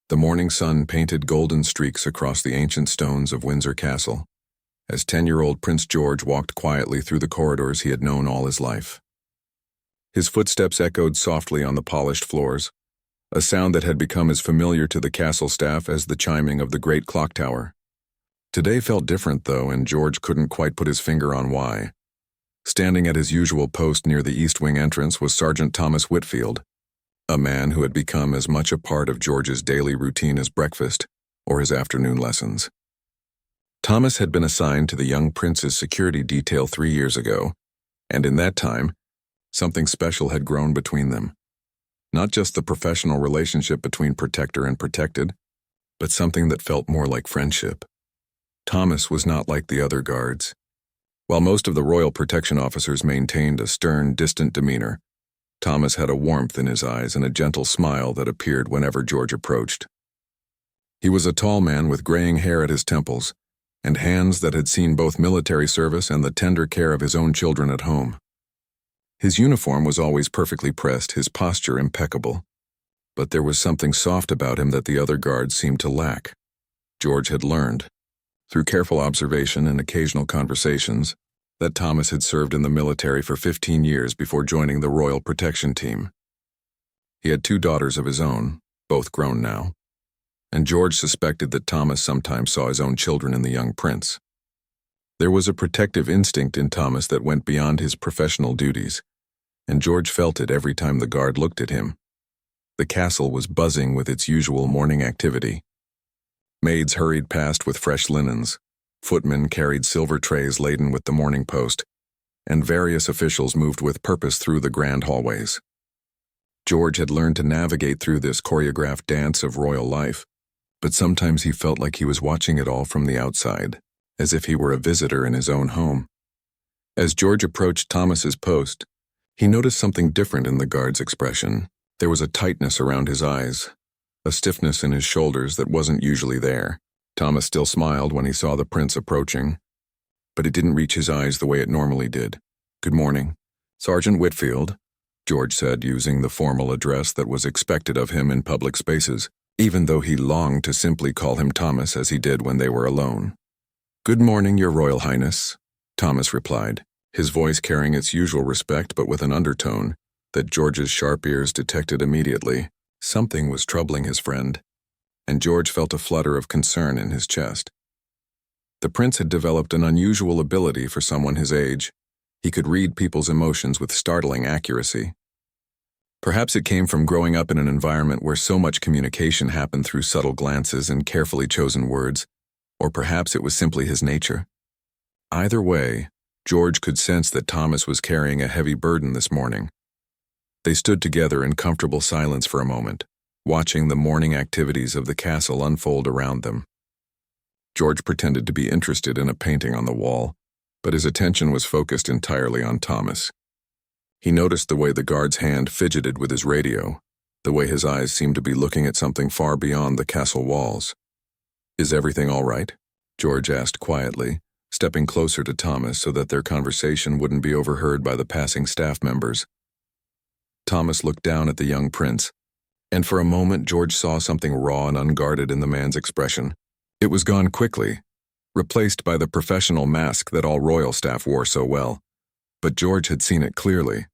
The morning sun painted golden streaks across the ancient stones of Windsor Castle, as 10-year-old Prince George walked quietly through the corridors he had known all his life. His footsteps echoed softly on the polished floors, a sound that had become as familiar to the castle staff as the chiming of the great clock tower. Today felt different, though, and George couldn't quite put his finger on why. Standing at his usual post near the East Wing entrance was Sergeant Thomas Whitfield, a man who had become as much a part of George's daily routine as breakfast or his afternoon lessons. Thomas had been assigned to the young prince's security detail 3 years ago, and in that time, something special had grown between them. Not just the professional relationship between protector and protected, but something that felt more like friendship. Thomas was not like the other guards. While most of the Royal Protection officers maintained a stern, distant demeanor, Thomas had a warmth in his eyes and a gentle smile that appeared whenever George approached. He was a tall man with graying hair at his temples, and hands that had seen both military service and the tender care of his own children at home. His uniform was always perfectly pressed, his posture impeccable. But there was something soft about him that the other guards seemed to lack. George had learned, through careful observation and occasional conversations, that Thomas had served in the military for 15 years before joining the Royal Protection Team. He had 2 daughters of his own, both grown now, and George suspected that Thomas sometimes saw his own children in the young prince. There was a protective instinct in Thomas that went beyond his professional duties, and George felt it every time the guard looked at him. The castle was buzzing with its usual morning activity. Maids hurried past with fresh linens, footmen carried silver trays laden with the Morning Post, and various officials moved with purpose through the grand hallways. George had learned to navigate through this choreographed dance of royal life, but sometimes he felt like he was watching it all from the outside, as if he were a visitor in his own home. As George approached Thomas's post, he noticed something different in the guard's expression. There was a tightness around his eyes, a stiffness in his shoulders that wasn't usually there. Thomas still smiled when he saw the prince approaching, but it didn't reach his eyes the way it normally did. "Good morning, Sergeant Whitfield," George said, using the formal address that was expected of him in public spaces, even though he longed to simply call him Thomas as he did when they were alone. "Good morning, Your Royal Highness," Thomas replied, his voice carrying its usual respect but with an undertone that George's sharp ears detected immediately. Something was troubling his friend, and George felt a flutter of concern in his chest. The prince had developed an unusual ability for someone his age. He could read people's emotions with startling accuracy. Perhaps it came from growing up in an environment where so much communication happened through subtle glances and carefully chosen words, or perhaps it was simply his nature. Either way, George could sense that Thomas was carrying a heavy burden this morning. They stood together in comfortable silence for a moment, watching the morning activities of the castle unfold around them. George pretended to be interested in a painting on the wall, but his attention was focused entirely on Thomas. He noticed the way the guard's hand fidgeted with his radio, the way his eyes seemed to be looking at something far beyond the castle walls. "Is everything all right?" George asked quietly, stepping closer to Thomas so that their conversation wouldn't be overheard by the passing staff members. Thomas looked down at the young prince, and for a moment George saw something raw and unguarded in the man's expression. It was gone quickly, replaced by the professional mask that all royal staff wore so well. But George had seen it clearly.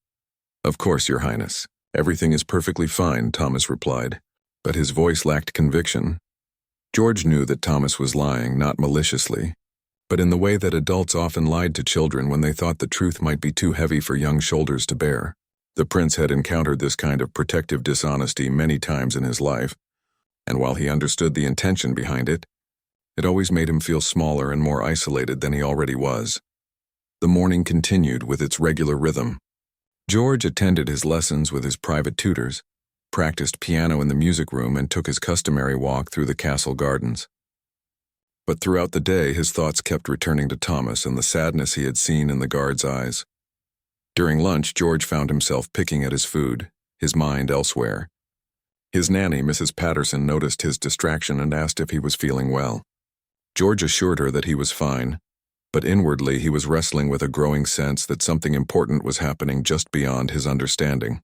"Of course, Your Highness. Everything is perfectly fine," Thomas replied, but his voice lacked conviction. George knew that Thomas was lying, not maliciously, but in the way that adults often lied to children when they thought the truth might be too heavy for young shoulders to bear. The prince had encountered this kind of protective dishonesty many times in his life, and while he understood the intention behind it, it always made him feel smaller and more isolated than he already was. The morning continued with its regular rhythm. George attended his lessons with his private tutors, practiced piano in the music room, and took his customary walk through the castle gardens. But throughout the day, his thoughts kept returning to Thomas and the sadness he had seen in the guard's eyes. During lunch, George found himself picking at his food, his mind elsewhere. His nanny, Mrs. Patterson, noticed his distraction and asked if he was feeling well. George assured her that he was fine, but inwardly he was wrestling with a growing sense that something important was happening just beyond his understanding.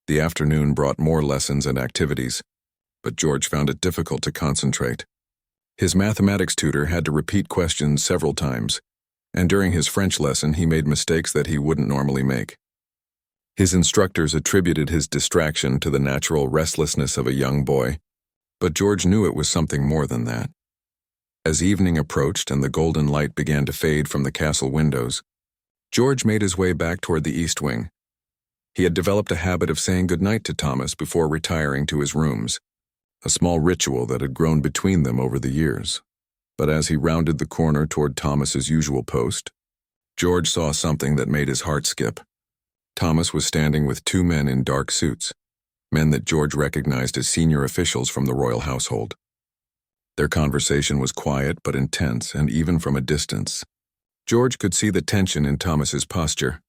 The afternoon brought more lessons and activities, but George found it difficult to concentrate. His mathematics tutor had to repeat questions several times, and during his French lesson he made mistakes that he wouldn't normally make. His instructors attributed his distraction to the natural restlessness of a young boy, but George knew it was something more than that. As evening approached and the golden light began to fade from the castle windows, George made his way back toward the east wing. He had developed a habit of saying goodnight to Thomas before retiring to his rooms, a small ritual that had grown between them over the years. But as he rounded the corner toward Thomas's usual post, George saw something that made his heart skip. Thomas was standing with two men in dark suits, men that George recognized as senior officials from the royal household. Their conversation was quiet but intense, and even from a distance, George could see the tension in Thomas's posture.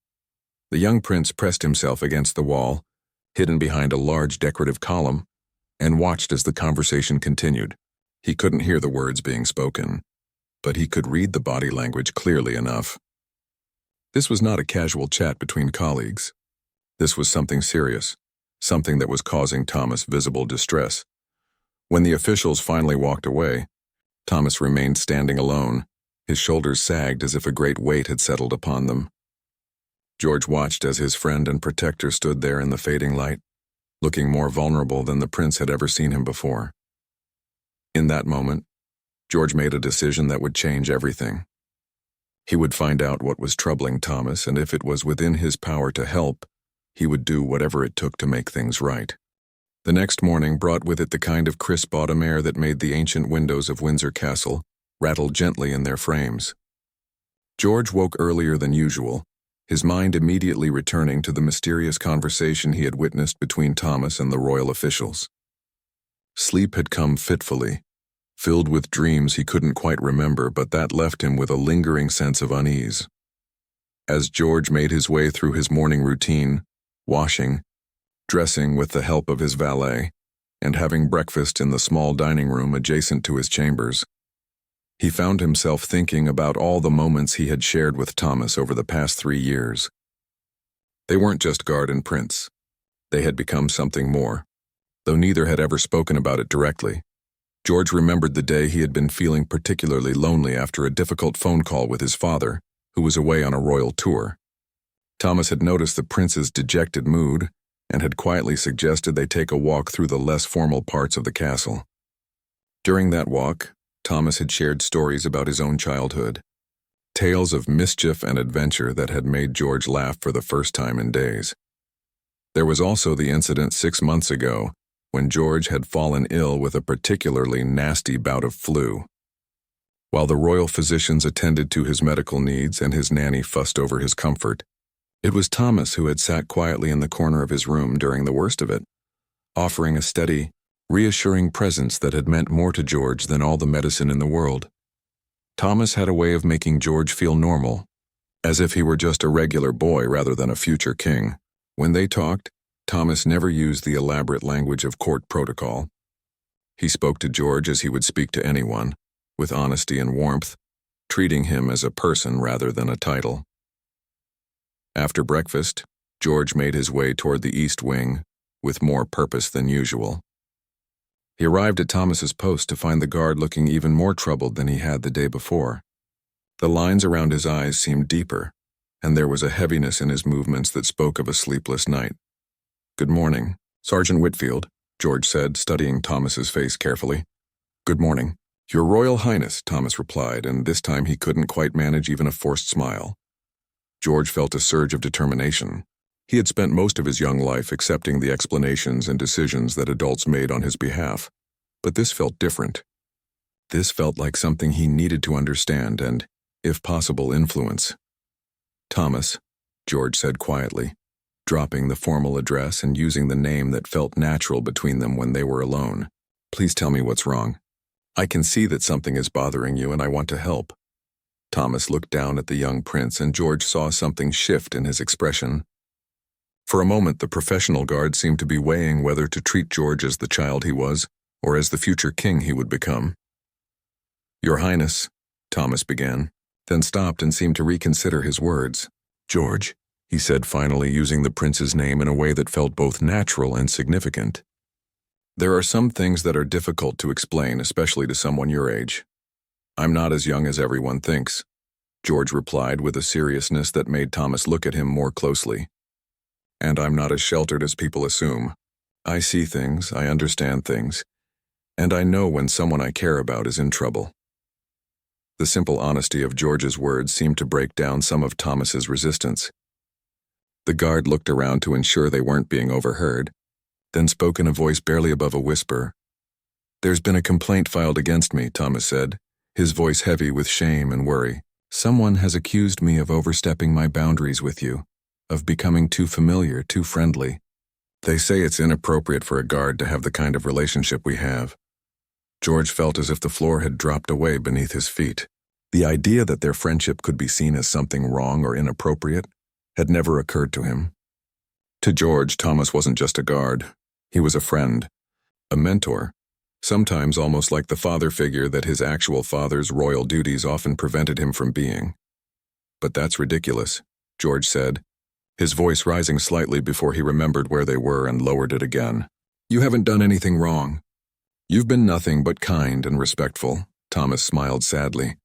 The young prince pressed himself against the wall, hidden behind a large decorative column, and watched as the conversation continued. He couldn't hear the words being spoken, but he could read the body language clearly enough. This was not a casual chat between colleagues. This was something serious, something that was causing Thomas visible distress. When the officials finally walked away, Thomas remained standing alone. His shoulders sagged as if a great weight had settled upon them. George watched as his friend and protector stood there in the fading light, looking more vulnerable than the prince had ever seen him before. In that moment, George made a decision that would change everything. He would find out what was troubling Thomas, and if it was within his power to help, he would do whatever it took to make things right. The next morning brought with it the kind of crisp autumn air that made the ancient windows of Windsor Castle rattle gently in their frames. George woke earlier than usual, his mind immediately returning to the mysterious conversation he had witnessed between Thomas and the royal officials. Sleep had come fitfully, filled with dreams he couldn't quite remember, but that left him with a lingering sense of unease. As George made his way through his morning routine, washing, dressing with the help of his valet, and having breakfast in the small dining room adjacent to his chambers, he found himself thinking about all the moments he had shared with Thomas over the past 3 years. They weren't just guard and prince. They had become something more, though neither had ever spoken about it directly. George remembered the day he had been feeling particularly lonely after a difficult phone call with his father, who was away on a royal tour. Thomas had noticed the prince's dejected mood and had quietly suggested they take a walk through the less formal parts of the castle. During that walk, Thomas had shared stories about his own childhood, tales of mischief and adventure that had made George laugh for the first time in days. There was also the incident 6 months ago when George had fallen ill with a particularly nasty bout of flu. While the royal physicians attended to his medical needs and his nanny fussed over his comfort, it was Thomas who had sat quietly in the corner of his room during the worst of it, offering a steady, reassuring presence that had meant more to George than all the medicine in the world. Thomas had a way of making George feel normal, as if he were just a regular boy rather than a future king. When they talked, Thomas never used the elaborate language of court protocol. He spoke to George as he would speak to anyone, with honesty and warmth, treating him as a person rather than a title. After breakfast, George made his way toward the east wing, with more purpose than usual. He arrived at Thomas's post to find the guard looking even more troubled than he had the day before. The lines around his eyes seemed deeper, and there was a heaviness in his movements that spoke of a sleepless night. "Good morning, Sergeant Whitfield," George said, studying Thomas's face carefully. "Good morning. Your Royal Highness," Thomas replied, and this time he couldn't quite manage even a forced smile. George felt a surge of determination. He had spent most of his young life accepting the explanations and decisions that adults made on his behalf, but this felt different. This felt like something he needed to understand and, if possible, influence. "Thomas," George said quietly, dropping the formal address and using the name that felt natural between them when they were alone. "Please tell me what's wrong. I can see that something is bothering you and I want to help." Thomas looked down at the young prince and George saw something shift in his expression. For a moment, the professional guard seemed to be weighing whether to treat George as the child he was or as the future king he would become. "Your Highness," Thomas began, then stopped and seemed to reconsider his words. "George," he said finally, using the prince's name in a way that felt both natural and significant. There are some things that are difficult to explain, especially to someone your age. I'm not as young as everyone thinks, George replied with a seriousness that made Thomas look at him more closely. And I'm not as sheltered as people assume. I see things, I understand things, and I know when someone I care about is in trouble. The simple honesty of George's words seemed to break down some of Thomas's resistance. The guard looked around to ensure they weren't being overheard, then spoke in a voice barely above a whisper. "There's been a complaint filed against me," Thomas said, his voice heavy with shame and worry. "Someone has accused me of overstepping my boundaries with you, of becoming too familiar, too friendly. They say it's inappropriate for a guard to have the kind of relationship we have." George felt as if the floor had dropped away beneath his feet. The idea that their friendship could be seen as something wrong or inappropriate had never occurred to him. To George, Thomas wasn't just a guard. He was a friend, a mentor, sometimes almost like the father figure that his actual father's royal duties often prevented him from being. "But that's ridiculous," George said, his voice rising slightly before he remembered where they were and lowered it again. "You haven't done anything wrong. You've been nothing but kind and respectful," Thomas smiled sadly.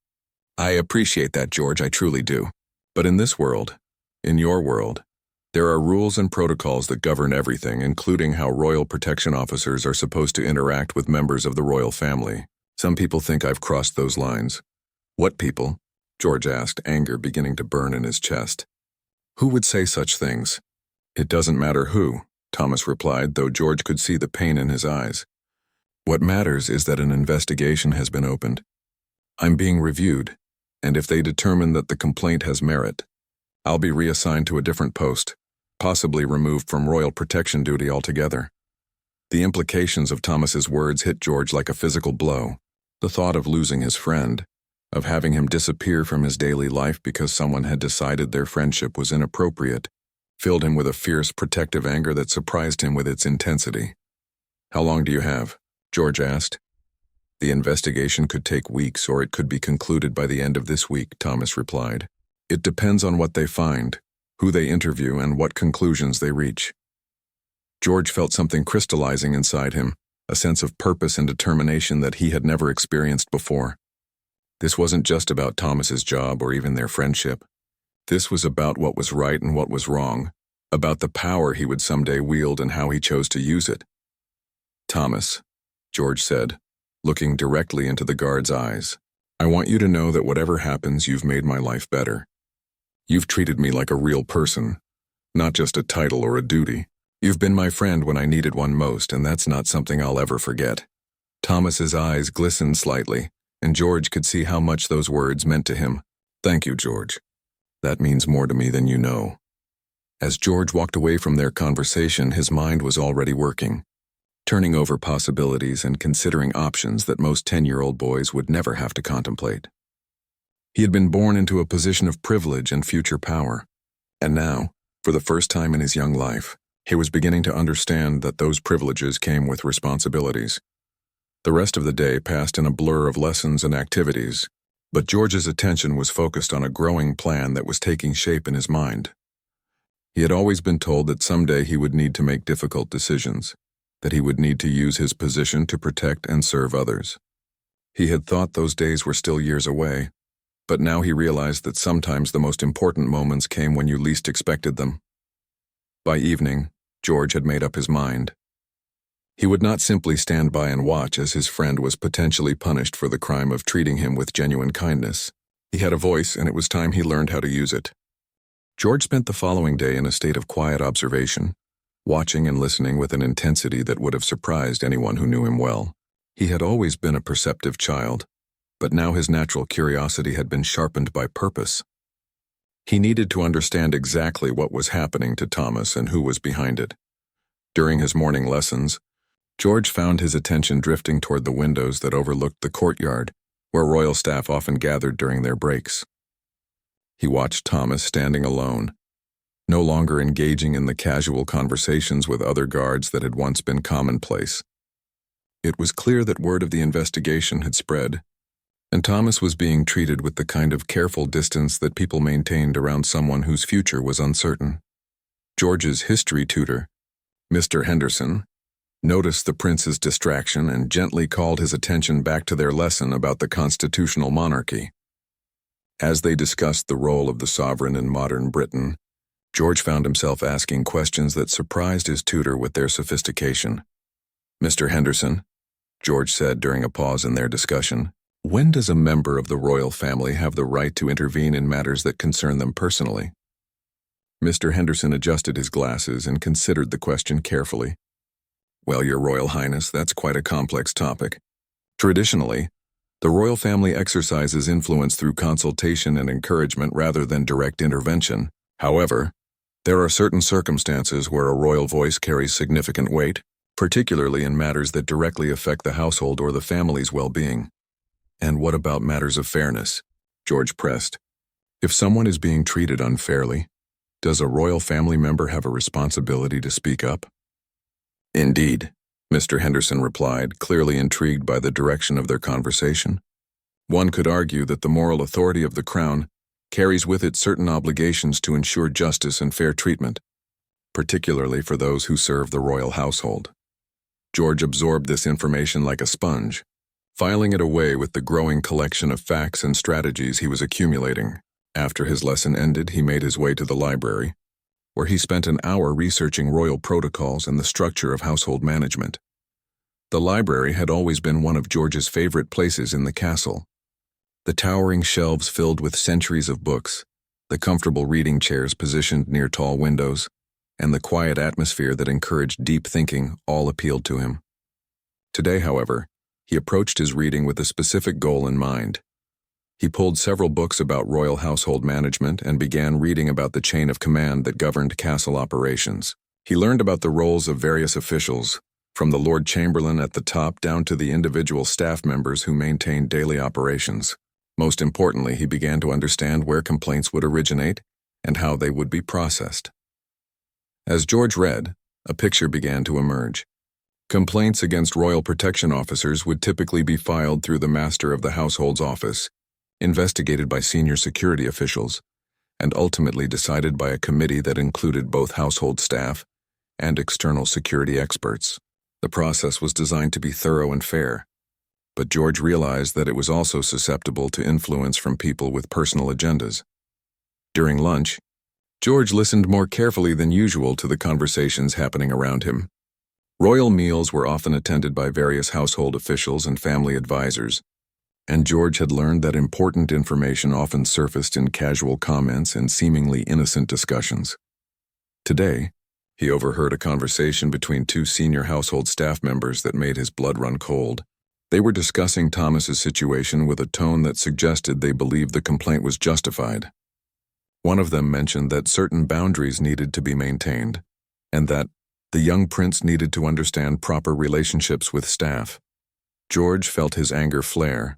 "I appreciate that, George, I truly do. But in this world, in your world, there are rules and protocols that govern everything, including how royal protection officers are supposed to interact with members of the royal family. Some people think I've crossed those lines." "What people?" George asked, anger beginning to burn in his chest. "Who would say such things?" "It doesn't matter who," Thomas replied, though George could see the pain in his eyes. "What matters is that an investigation has been opened. I'm being reviewed, and if they determine that the complaint has merit, I'll be reassigned to a different post, possibly removed from royal protection duty altogether." The implications of Thomas's words hit George like a physical blow. The thought of losing his friend, of having him disappear from his daily life because someone had decided their friendship was inappropriate, filled him with a fierce, protective anger that surprised him with its intensity. "How long do you have?" George asked. "The investigation could take weeks, or it could be concluded by the end of this week," Thomas replied. "It depends on what they find, who they interview, and what conclusions they reach." George felt something crystallizing inside him, a sense of purpose and determination that he had never experienced before. This wasn't just about Thomas's job or even their friendship. This was about what was right and what was wrong, about the power he would someday wield and how he chose to use it. "Thomas," George said, looking directly into the guard's eyes, "I want you to know that whatever happens, you've made my life better. You've treated me like a real person, not just a title or a duty. You've been my friend when I needed one most, and that's not something I'll ever forget." Thomas's eyes glistened slightly, and George could see how much those words meant to him. "Thank you, George. That means more to me than you know." As George walked away from their conversation, his mind was already working, turning over possibilities and considering options that most 10-year-old boys would never have to contemplate. He had been born into a position of privilege and future power, and now, for the first time in his young life, he was beginning to understand that those privileges came with responsibilities. The rest of the day passed in a blur of lessons and activities, but George's attention was focused on a growing plan that was taking shape in his mind. He had always been told that someday he would need to make difficult decisions, that he would need to use his position to protect and serve others. He had thought those days were still years away, but now he realized that sometimes the most important moments came when you least expected them. By evening, George had made up his mind. He would not simply stand by and watch as his friend was potentially punished for the crime of treating him with genuine kindness. He had a voice, and it was time he learned how to use it. George spent the following day in a state of quiet observation, watching and listening with an intensity that would have surprised anyone who knew him well. He had always been a perceptive child, but now his natural curiosity had been sharpened by purpose. He needed to understand exactly what was happening to Thomas and who was behind it. During his morning lessons, George found his attention drifting toward the windows that overlooked the courtyard, where royal staff often gathered during their breaks. He watched Thomas standing alone, no longer engaging in the casual conversations with other guards that had once been commonplace. It was clear that word of the investigation had spread, and Thomas was being treated with the kind of careful distance that people maintained around someone whose future was uncertain. George's history tutor, Mr. Henderson, noticed the prince's distraction and gently called his attention back to their lesson about the constitutional monarchy. As they discussed the role of the sovereign in modern Britain, George found himself asking questions that surprised his tutor with their sophistication. "Mr. Henderson," George said during a pause in their discussion, "when does a member of the royal family have the right to intervene in matters that concern them personally?" Mr. Henderson adjusted his glasses and considered the question carefully. "Well, Your Royal Highness, that's quite a complex topic. Traditionally, the royal family exercises influence through consultation and encouragement rather than direct intervention. However, there are certain circumstances where a royal voice carries significant weight, particularly in matters that directly affect the household or the family's well-being." "And what about matters of fairness?" George pressed. "If someone is being treated unfairly, does a royal family member have a responsibility to speak up?" "Indeed," Mr. Henderson replied, clearly intrigued by the direction of their conversation. "One could argue that the moral authority of the crown carries with it certain obligations to ensure justice and fair treatment, particularly for those who serve the royal household." George absorbed this information like a sponge, filing it away with the growing collection of facts and strategies he was accumulating. After his lesson ended, he made his way to the library, where he spent an hour researching royal protocols and the structure of household management. The library had always been one of George's favorite places in the castle. The towering shelves filled with centuries of books, the comfortable reading chairs positioned near tall windows, and the quiet atmosphere that encouraged deep thinking all appealed to him. Today, however, he approached his reading with a specific goal in mind. He pulled several books about royal household management and began reading about the chain of command that governed castle operations. He learned about the roles of various officials, from the Lord Chamberlain at the top down to the individual staff members who maintained daily operations. Most importantly, he began to understand where complaints would originate and how they would be processed. As George read, a picture began to emerge. Complaints against royal protection officers would typically be filed through the Master of the Household's office, investigated by senior security officials, and ultimately decided by a committee that included both household staff and external security experts. The process was designed to be thorough and fair, but George realized that it was also susceptible to influence from people with personal agendas. During lunch, George listened more carefully than usual to the conversations happening around him. Royal meals were often attended by various household officials and family advisors, and George had learned that important information often surfaced in casual comments and seemingly innocent discussions. Today, he overheard a conversation between two senior household staff members that made his blood run cold. They were discussing Thomas's situation with a tone that suggested they believed the complaint was justified. One of them mentioned that certain boundaries needed to be maintained, and that the young prince needed to understand proper relationships with staff. George felt his anger flare,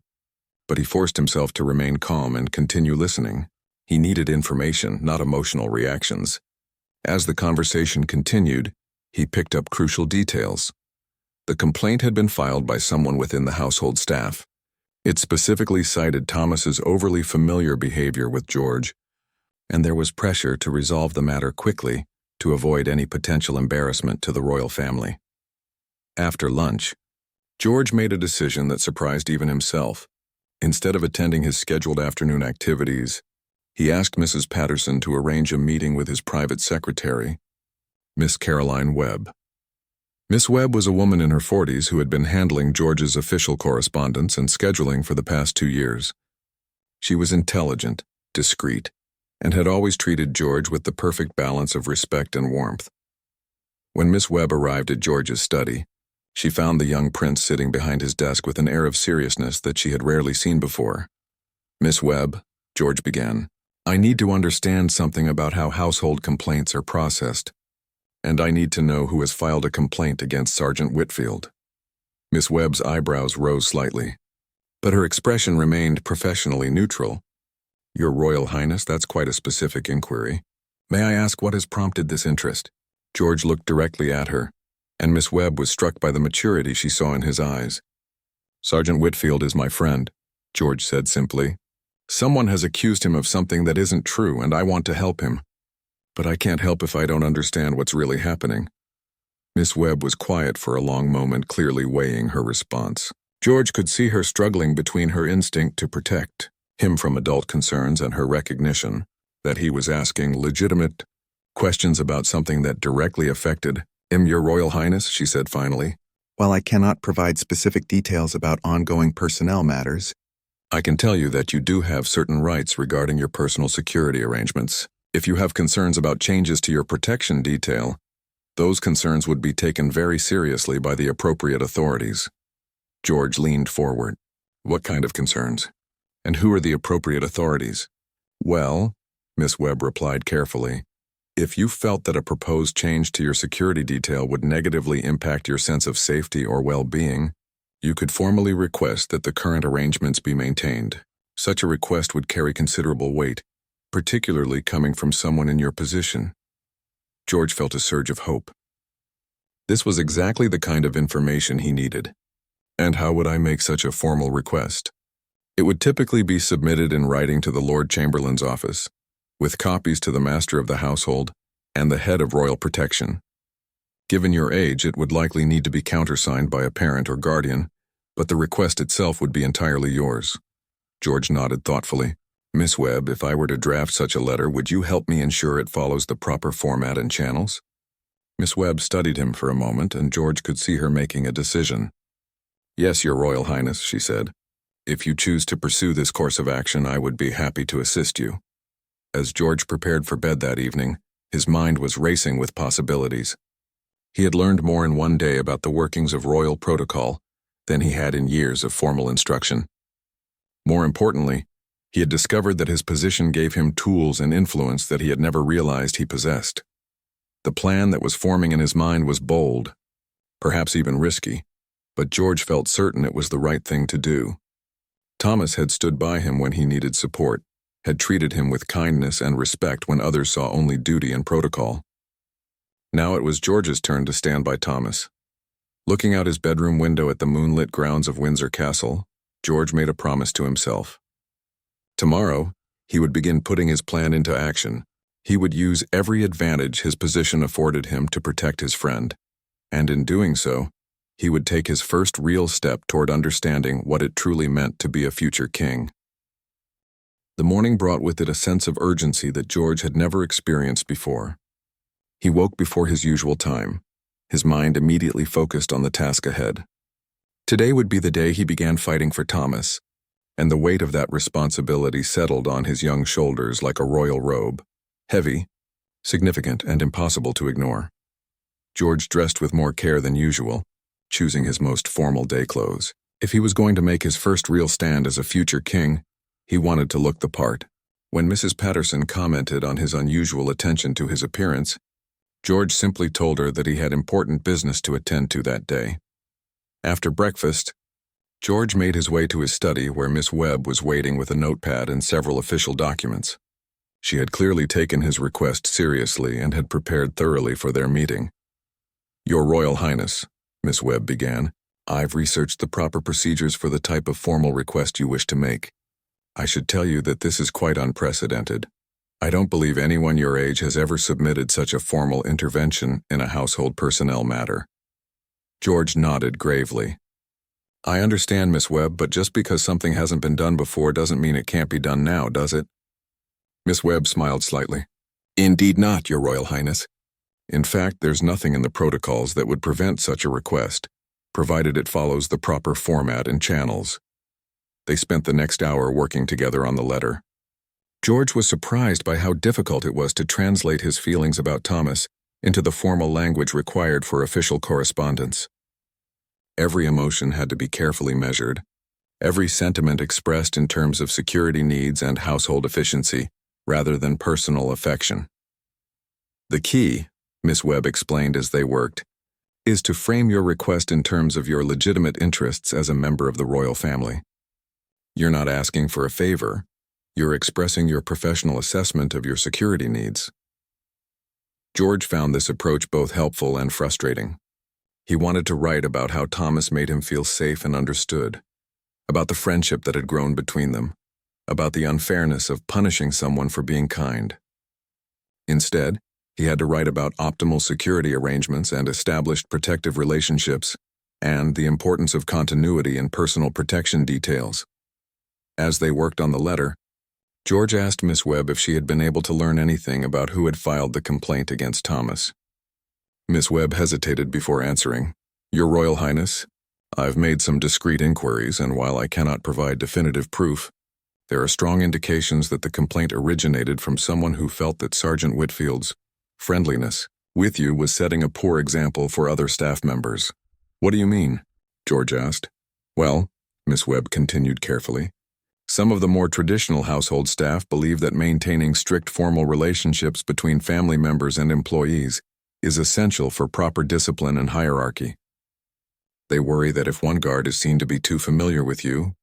but he forced himself to remain calm and continue listening. He needed information, not emotional reactions. As the conversation continued, he picked up crucial details. The complaint had been filed by someone within the household staff. It specifically cited Thomas's overly familiar behavior with George, and there was pressure to resolve the matter quickly to avoid any potential embarrassment to the royal family. After lunch, George made a decision that surprised even himself. Instead of attending his scheduled afternoon activities, he asked Mrs. Patterson to arrange a meeting with his private secretary, Miss Caroline Webb. Miss Webb was a woman in her 40s who had been handling George's official correspondence and scheduling for the past 2 years. She was intelligent, discreet, and had always treated George with the perfect balance of respect and warmth. When Miss Webb arrived at George's study, she found the young prince sitting behind his desk with an air of seriousness that she had rarely seen before. "Miss Webb," George began, "I need to understand something about how household complaints are processed, and I need to know who has filed a complaint against Sergeant Whitfield." Miss Webb's eyebrows rose slightly, but her expression remained professionally neutral. "Your Royal Highness, that's quite a specific inquiry. May I ask what has prompted this interest?" George looked directly at her, and Miss Webb was struck by the maturity she saw in his eyes. "Sergeant Whitfield is my friend," George said simply. "Someone has accused him of something that isn't true, and I want to help him. But I can't help if I don't understand what's really happening." Miss Webb was quiet for a long moment, clearly weighing her response. George could see her struggling between her instinct to protect him from adult concerns and her recognition that he was asking legitimate questions about something that directly affected him. "Your Royal Highness," she said finally. "While I cannot provide specific details about ongoing personnel matters, "I can tell you that you do have certain rights regarding your personal security arrangements. If you have concerns about changes to your protection detail, those concerns would be taken very seriously by the appropriate authorities." George leaned forward. "What kind of concerns? And who are the appropriate authorities?" "Well," Miss Webb replied carefully, "if you felt that a proposed change to your security detail would negatively impact your sense of safety or well-being, you could formally request that the current arrangements be maintained. Such a request would carry considerable weight, particularly coming from someone in your position." George felt a surge of hope. This was exactly the kind of information he needed. "And how would I make such a formal request?" "It would typically be submitted in writing to the Lord Chamberlain's office, with copies to the Master of the Household and the Head of Royal Protection. Given your age, it would likely need to be countersigned by a parent or guardian, but the request itself would be entirely yours." George nodded thoughtfully. "Miss Webb, if I were to draft such a letter, would you help me ensure it follows the proper format and channels?" Miss Webb studied him for a moment, and George could see her making a decision. "Yes, Your Royal Highness," she said. "If you choose to pursue this course of action, I would be happy to assist you." As George prepared for bed that evening, his mind was racing with possibilities. He had learned more in one day about the workings of royal protocol than he had in years of formal instruction. More importantly, he had discovered that his position gave him tools and influence that he had never realized he possessed. The plan that was forming in his mind was bold, perhaps even risky, but George felt certain it was the right thing to do. Thomas had stood by him when he needed support, had treated him with kindness and respect when others saw only duty and protocol. Now it was George's turn to stand by Thomas. Looking out his bedroom window at the moonlit grounds of Windsor Castle, George made a promise to himself. Tomorrow, he would begin putting his plan into action. He would use every advantage his position afforded him to protect his friend, and in doing so, he would take his first real step toward understanding what it truly meant to be a future king. The morning brought with it a sense of urgency that George had never experienced before. He woke before his usual time, his mind immediately focused on the task ahead. Today would be the day he began fighting for Thomas, and the weight of that responsibility settled on his young shoulders like a royal robe, heavy, significant, and impossible to ignore. George dressed with more care than usual, choosing his most formal day clothes. If he was going to make his first real stand as a future king, he wanted to look the part. When Mrs. Patterson commented on his unusual attention to his appearance, George simply told her that he had important business to attend to that day. After breakfast, George made his way to his study where Miss Webb was waiting with a notepad and several official documents. She had clearly taken his request seriously and had prepared thoroughly for their meeting. "Your Royal Highness," Miss Webb began, "I've researched the proper procedures for the type of formal request you wish to make. I should tell you that this is quite unprecedented. I don't believe anyone your age has ever submitted such a formal intervention in a household personnel matter." George nodded gravely. "I understand, Miss Webb, but just because something hasn't been done before doesn't mean it can't be done now, does it?" Miss Webb smiled slightly. "Indeed not, Your Royal Highness. In fact, there's nothing in the protocols that would prevent such a request, provided it follows the proper format and channels." They spent the next hour working together on the letter. George was surprised by how difficult it was to translate his feelings about Thomas into the formal language required for official correspondence. Every emotion had to be carefully measured, every sentiment expressed in terms of security needs and household efficiency, rather than personal affection. "The key," Miss Webb explained as they worked, "is to frame your request in terms of your legitimate interests as a member of the royal family. You're not asking for a favor, you're expressing your professional assessment of your security needs." George found this approach both helpful and frustrating. He wanted to write about how Thomas made him feel safe and understood, about the friendship that had grown between them, about the unfairness of punishing someone for being kind. Instead, He had to write about optimal security arrangements and established protective relationships, and the importance of continuity and personal protection details. As they worked on the letter, George asked Miss Webb if she had been able to learn anything about who had filed the complaint against Thomas. Miss Webb hesitated before answering. "Your Royal Highness, I've made some discreet inquiries, and while I cannot provide definitive proof, there are strong indications that the complaint originated from someone who felt that Sergeant Whitfield's friendliness with you was setting a poor example for other staff members." "What do you mean?" George asked. "Well," Miss Webb continued carefully, "some of the more traditional household staff believe that maintaining strict formal relationships between family members and employees is essential for proper discipline and hierarchy. They worry that if one guard is seen to be too familiar with you,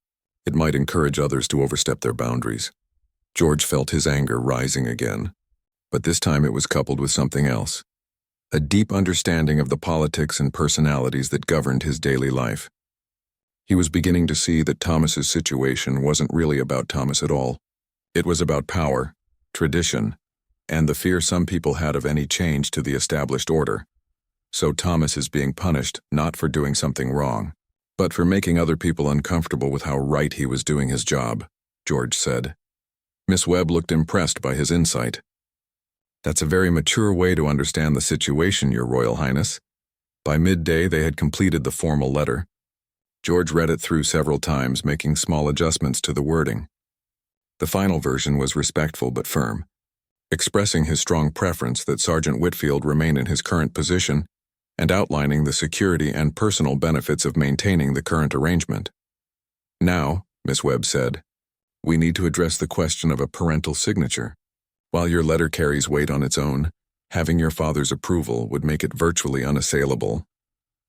it might encourage others to overstep their boundaries." George felt his anger rising again, but this time it was coupled with something else, a deep understanding of the politics and personalities that governed his daily life. He was beginning to see that Thomas's situation wasn't really about Thomas at all. It was about power, tradition, and the fear some people had of any change to the established order. So Thomas is being punished not for doing something wrong, but for making other people uncomfortable with how right he was doing his job, George said. Miss Webb looked impressed by his insight. "That's a very mature way to understand the situation, Your Royal Highness." By midday they had completed the formal letter. George read it through several times, making small adjustments to the wording. The final version was respectful but firm, expressing his strong preference that Sergeant Whitfield remain in his current position and outlining the security and personal benefits of maintaining the current arrangement. "Now," Miss Webb said, "we need to address the question of a parental signature. While your letter carries weight on its own, having your father's approval would make it virtually unassailable."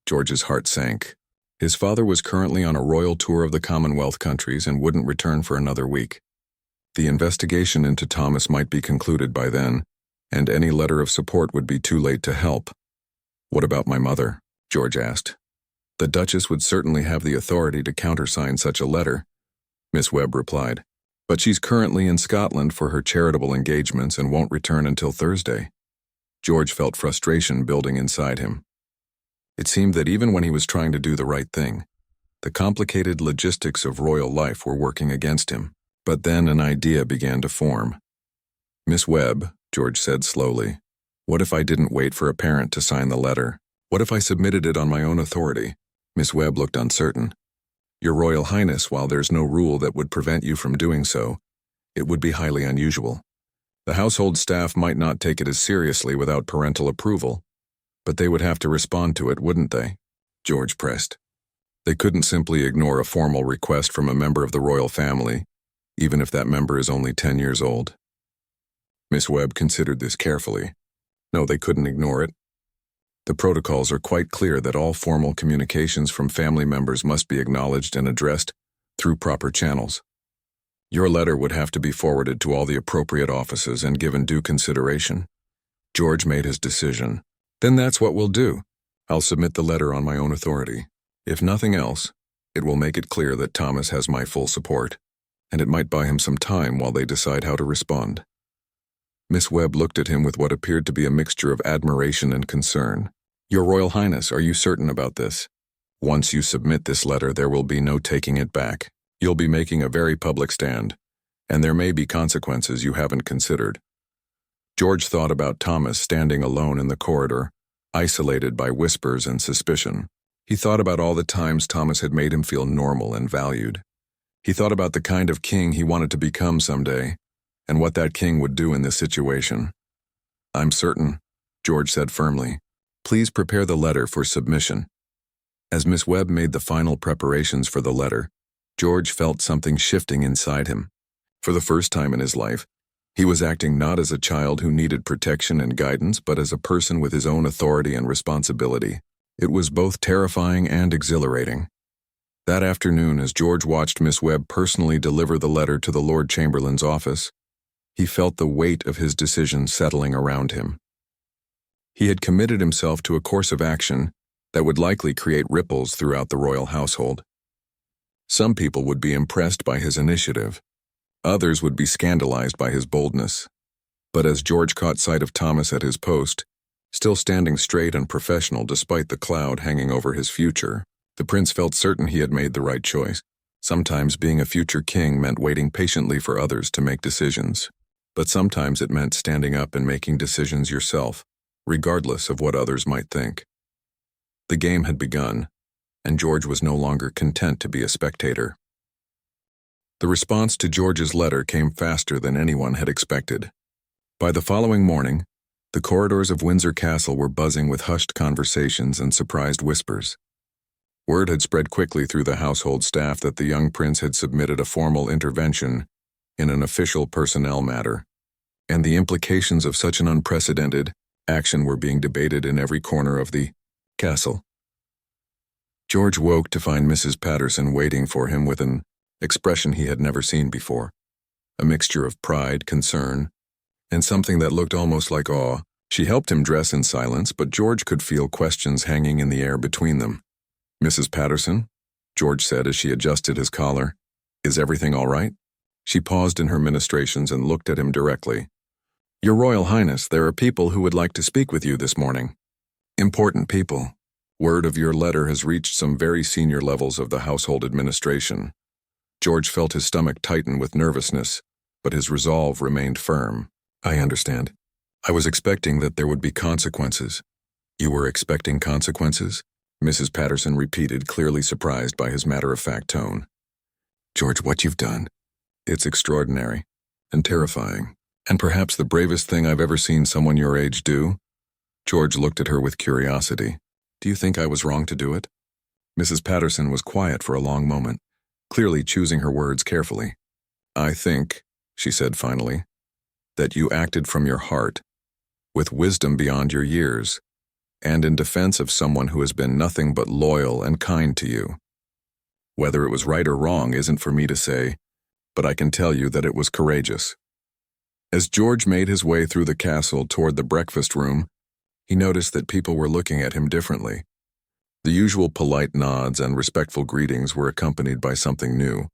George's heart sank. His father was currently on a royal tour of the Commonwealth countries and wouldn't return for another week. The investigation into Thomas might be concluded by then, and any letter of support would be too late to help. "What about my mother?" George asked. "The Duchess would certainly have the authority to countersign such a letter," Miss Webb replied. "But she's currently in Scotland for her charitable engagements and won't return until Thursday." George felt frustration building inside him. It seemed that even when he was trying to do the right thing, the complicated logistics of royal life were working against him. But then an idea began to form. "Miss Webb," George said slowly, "what if I didn't wait for a parent to sign the letter? What if I submitted it on my own authority?" Miss Webb looked uncertain. "Your Royal Highness, while there's no rule that would prevent you from doing so, it would be highly unusual. The household staff might not take it as seriously without parental approval, but they would have to respond to it, wouldn't they?" George pressed. "They couldn't simply ignore a formal request from a member of the royal family, even if that member is only 10 years old." Miss Webb considered this carefully. No, they couldn't ignore it. The protocols are quite clear that all formal communications from family members must be acknowledged and addressed through proper channels. Your letter would have to be forwarded to all the appropriate offices and given due consideration. George made his decision. "Then that's what we'll do. I'll submit the letter on my own authority. If nothing else, it will make it clear that Thomas has my full support, and it might buy him some time while they decide how to respond." Miss Webb looked at him with what appeared to be a mixture of admiration and concern. "Your Royal Highness, are you certain about this? Once you submit this letter, there will be no taking it back. You'll be making a very public stand, and there may be consequences you haven't considered." George thought about Thomas standing alone in the corridor, isolated by whispers and suspicion. He thought about all the times Thomas had made him feel normal and valued. He thought about the kind of king he wanted to become someday, and what that king would do in this situation. "I'm certain," George said firmly. "Please prepare the letter for submission." As Miss Webb made the final preparations for the letter, George felt something shifting inside him. For the first time in his life, he was acting not as a child who needed protection and guidance, but as a person with his own authority and responsibility. It was both terrifying and exhilarating. That afternoon, as George watched Miss Webb personally deliver the letter to the Lord Chamberlain's office, he felt the weight of his decision settling around him. He had committed himself to a course of action that would likely create ripples throughout the royal household. Some people would be impressed by his initiative. Others would be scandalized by his boldness. But as George caught sight of Thomas at his post, still standing straight and professional despite the cloud hanging over his future, the prince felt certain he had made the right choice. Sometimes being a future king meant waiting patiently for others to make decisions, but sometimes it meant standing up and making decisions yourself, regardless of what others might think. The game had begun, and George was no longer content to be a spectator. The response to George's letter came faster than anyone had expected. By the following morning, the corridors of Windsor Castle were buzzing with hushed conversations and surprised whispers. Word had spread quickly through the household staff that the young prince had submitted a formal intervention in an official personnel matter, and the implications of such an unprecedented action were being debated in every corner of the castle. George woke to find Mrs. Patterson waiting for him with an expression he had never seen before, a mixture of pride, concern, and something that looked almost like awe. She helped him dress in silence, but George could feel questions hanging in the air between them. "Mrs. Patterson," George said as she adjusted his collar, "is everything all right?" She paused in her ministrations and looked at him directly. "Your Royal Highness, there are people who would like to speak with you this morning. Important people. Word of your letter has reached some very senior levels of the household administration." George felt his stomach tighten with nervousness, but his resolve remained firm. "I understand. I was expecting that there would be consequences." "You were expecting consequences?" Mrs. Patterson repeated, clearly surprised by his matter-of-fact tone. "George, what you've done, it's extraordinary and terrifying, and perhaps the bravest thing I've ever seen someone your age do." George looked at her with curiosity. "Do you think I was wrong to do it?" Mrs. Patterson was quiet for a long moment, clearly choosing her words carefully. "I think," she said finally, "that you acted from your heart, with wisdom beyond your years, and in defense of someone who has been nothing but loyal and kind to you. Whether it was right or wrong isn't for me to say, but I can tell you that it was courageous." As George made his way through the castle toward the breakfast room, he noticed that people were looking at him differently. The usual polite nods and respectful greetings were accompanied by something new,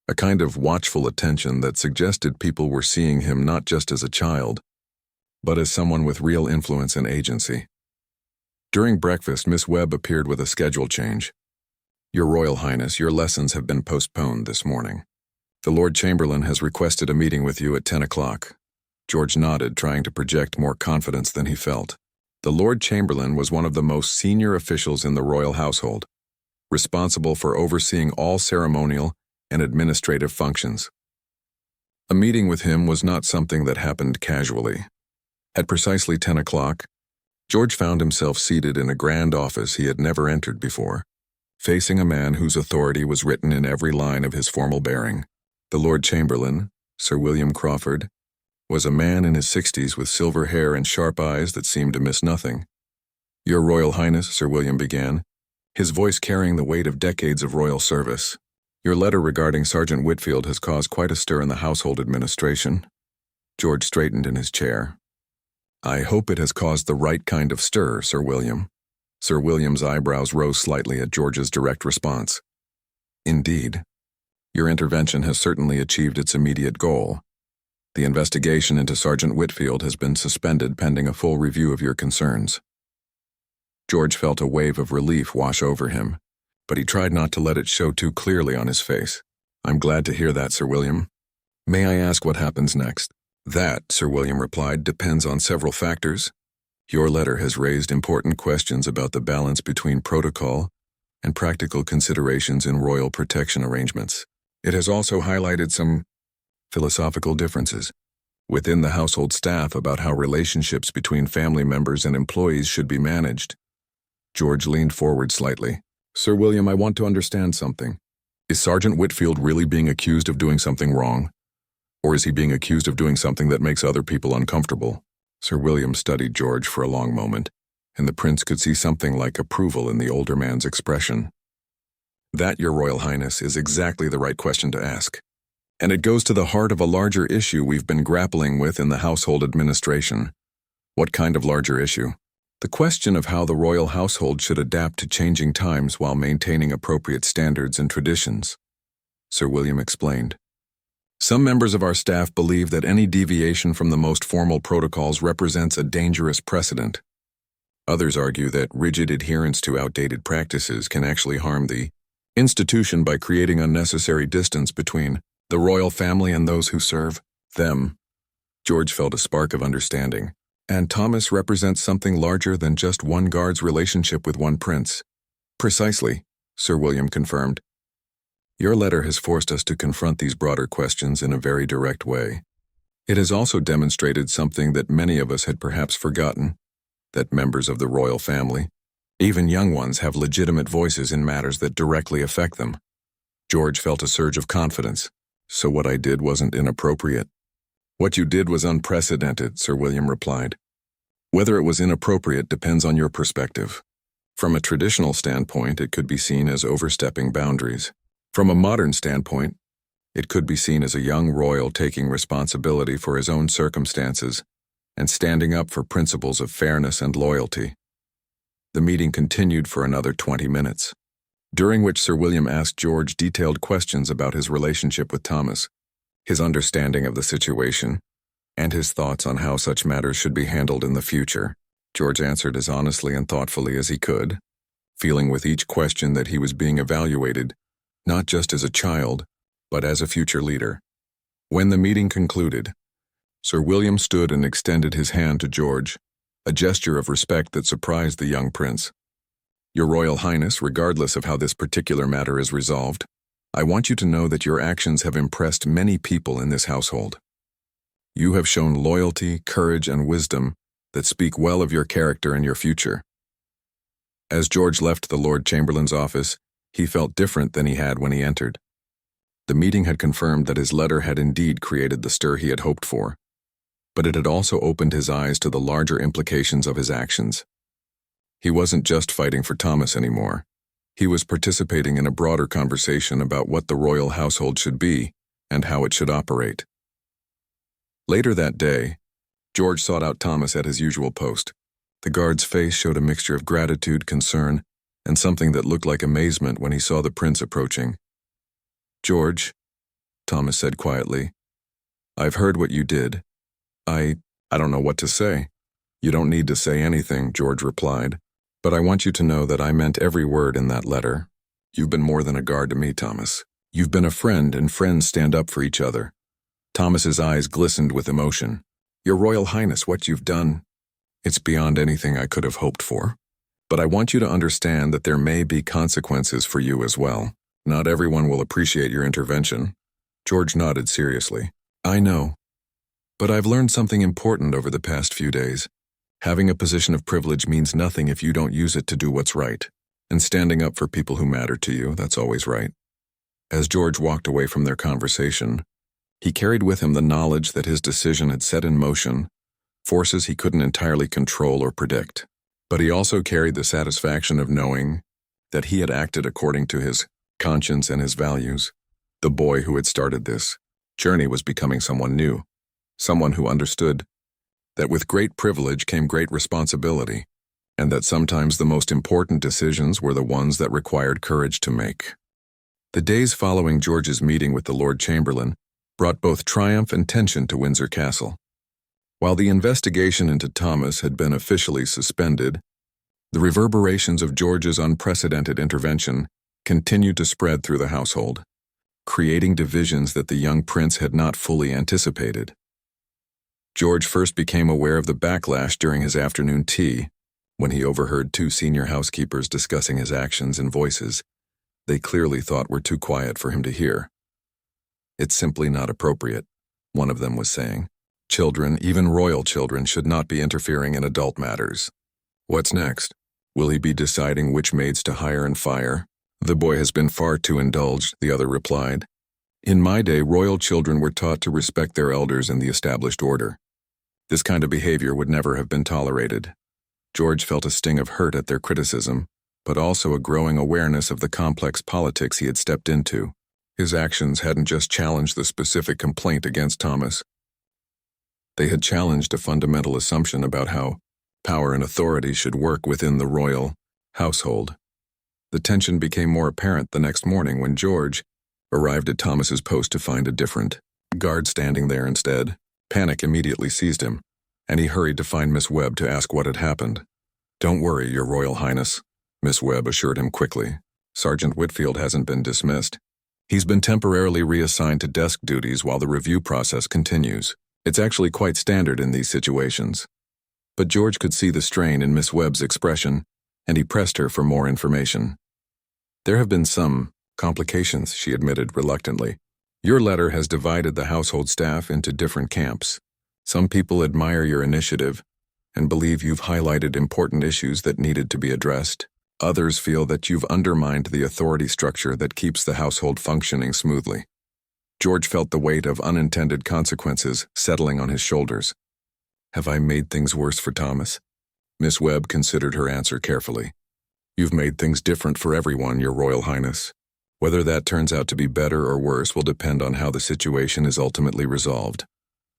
a kind of watchful attention that suggested people were seeing him not just as a child, but as someone with real influence and agency. During breakfast, Miss Webb appeared with a schedule change. "Your Royal Highness, your lessons have been postponed this morning. The Lord Chamberlain has requested a meeting with you at 10 o'clock. George nodded, trying to project more confidence than he felt. The Lord Chamberlain was one of the most senior officials in the royal household, responsible for overseeing all ceremonial and administrative functions. A meeting with him was not something that happened casually. At precisely 10 o'clock, George found himself seated in a grand office he had never entered before, facing a man whose authority was written in every line of his formal bearing. The Lord Chamberlain, Sir William Crawford, was a man in his 60s with silver hair and sharp eyes that seemed to miss nothing. "Your Royal Highness," Sir William began, his voice carrying the weight of decades of royal service, "your letter regarding Sergeant Whitfield has caused quite a stir in the household administration." George straightened in his chair. "I hope it has caused the right kind of stir, Sir William." Sir William's eyebrows rose slightly at George's direct response. "Indeed. Your intervention has certainly achieved its immediate goal. The investigation into Sergeant Whitfield has been suspended pending a full review of your concerns." George felt a wave of relief wash over him, but he tried not to let it show too clearly on his face. "I'm glad to hear that, Sir William. May I ask what happens next?" "That," Sir William replied, "depends on several factors. Your letter has raised important questions about the balance between protocol and practical considerations in royal protection arrangements. It has also highlighted some philosophical differences within the household staff about how relationships between family members and employees should be managed." George leaned forward slightly. "Sir William, I want to understand something. Is Sergeant Whitfield really being accused of doing something wrong? Or is he being accused of doing something that makes other people uncomfortable?" Sir William studied George for a long moment, and the prince could see something like approval in the older man's expression. "That, Your Royal Highness, is exactly the right question to ask. And it goes to the heart of a larger issue we've been grappling with in the household administration." "What kind of larger issue?" "The question of how the royal household should adapt to changing times while maintaining appropriate standards and traditions," Sir William explained. Some members of our staff believe that any deviation from the most formal protocols represents a dangerous precedent. Others argue that rigid adherence to outdated practices can actually harm the institution by creating unnecessary distance between the royal family and those who serve them. George felt a spark of understanding. And Thomas represents something larger than just one guard's relationship with one prince. Precisely, Sir William confirmed. Your letter has forced us to confront these broader questions in a very direct way. It has also demonstrated something that many of us had perhaps forgotten, that members of the royal family, even young ones, have legitimate voices in matters that directly affect them. George felt a surge of confidence. So what I did wasn't inappropriate. What you did was unprecedented, Sir William replied. Whether it was inappropriate depends on your perspective. From a traditional standpoint, it could be seen as overstepping boundaries. From a modern standpoint, it could be seen as a young royal taking responsibility for his own circumstances and standing up for principles of fairness and loyalty. The meeting continued for another 20 minutes, during which Sir William asked George detailed questions about his relationship with Thomas, his understanding of the situation, and his thoughts on how such matters should be handled in the future. George answered as honestly and thoughtfully as he could, feeling with each question that he was being evaluated, not just as a child, but as a future leader. When the meeting concluded, Sir William stood and extended his hand to George, a gesture of respect that surprised the young prince. Your Royal Highness, regardless of how this particular matter is resolved, I want you to know that your actions have impressed many people in this household. You have shown loyalty, courage, and wisdom that speak well of your character and your future. As George left the Lord Chamberlain's office, he felt different than he had when he entered. The meeting had confirmed that his letter had indeed created the stir he had hoped for, but it had also opened his eyes to the larger implications of his actions. He wasn't just fighting for Thomas anymore. He was participating in a broader conversation about what the royal household should be and how it should operate. Later that day, George sought out Thomas at his usual post. The guard's face showed a mixture of gratitude, concern, and something that looked like amazement when he saw the prince approaching. George, Thomas said quietly, I've heard what you did. I don't know what to say. You don't need to say anything, George replied, but I want you to know that I meant every word in that letter. You've been more than a guard to me, Thomas. You've been a friend, and friends stand up for each other. Thomas's eyes glistened with emotion. Your Royal Highness, what you've done, it's beyond anything I could have hoped for. But I want you to understand that there may be consequences for you as well. Not everyone will appreciate your intervention. George nodded seriously. I know. But I've learned something important over the past few days. Having a position of privilege means nothing if you don't use it to do what's right. And standing up for people who matter to you, that's always right. As George walked away from their conversation, he carried with him the knowledge that his decision had set in motion forces he couldn't entirely control or predict. But he also carried the satisfaction of knowing that he had acted according to his conscience and his values. The boy who had started this journey was becoming someone new, someone who understood that with great privilege came great responsibility, and that sometimes the most important decisions were the ones that required courage to make. The days following George's meeting with the Lord Chamberlain brought both triumph and tension to Windsor Castle. While the investigation into Thomas had been officially suspended, the reverberations of George's unprecedented intervention continued to spread through the household, creating divisions that the young prince had not fully anticipated. George first became aware of the backlash during his afternoon tea, when he overheard two senior housekeepers discussing his actions in voices they clearly thought were too quiet for him to hear. It's simply not appropriate, one of them was saying. Children, even royal children, should not be interfering in adult matters. What's next? Will he be deciding which maids to hire and fire? The boy has been far too indulged, the other replied. In my day, royal children were taught to respect their elders and the established order. This kind of behavior would never have been tolerated. George felt a sting of hurt at their criticism, but also a growing awareness of the complex politics he had stepped into. His actions hadn't just challenged the specific complaint against Thomas. They had challenged a fundamental assumption about how power and authority should work within the royal household. The tension became more apparent the next morning when George arrived at Thomas's post to find a different guard standing there instead. Panic immediately seized him, and he hurried to find Miss Webb to ask what had happened. "Don't worry, Your Royal Highness," Miss Webb assured him quickly. "Sergeant Whitfield hasn't been dismissed. He's been temporarily reassigned to desk duties while the review process continues. It's actually quite standard in these situations." But George could see the strain in Miss Webb's expression, and he pressed her for more information. "There have been some complications," she admitted reluctantly. "Your letter has divided the household staff into different camps. Some people admire your initiative and believe you've highlighted important issues that needed to be addressed. Others feel that you've undermined the authority structure that keeps the household functioning smoothly." George felt the weight of unintended consequences settling on his shoulders. "Have I made things worse for Thomas?" Miss Webb considered her answer carefully. "You've made things different for everyone, Your Royal Highness. Whether that turns out to be better or worse will depend on how the situation is ultimately resolved."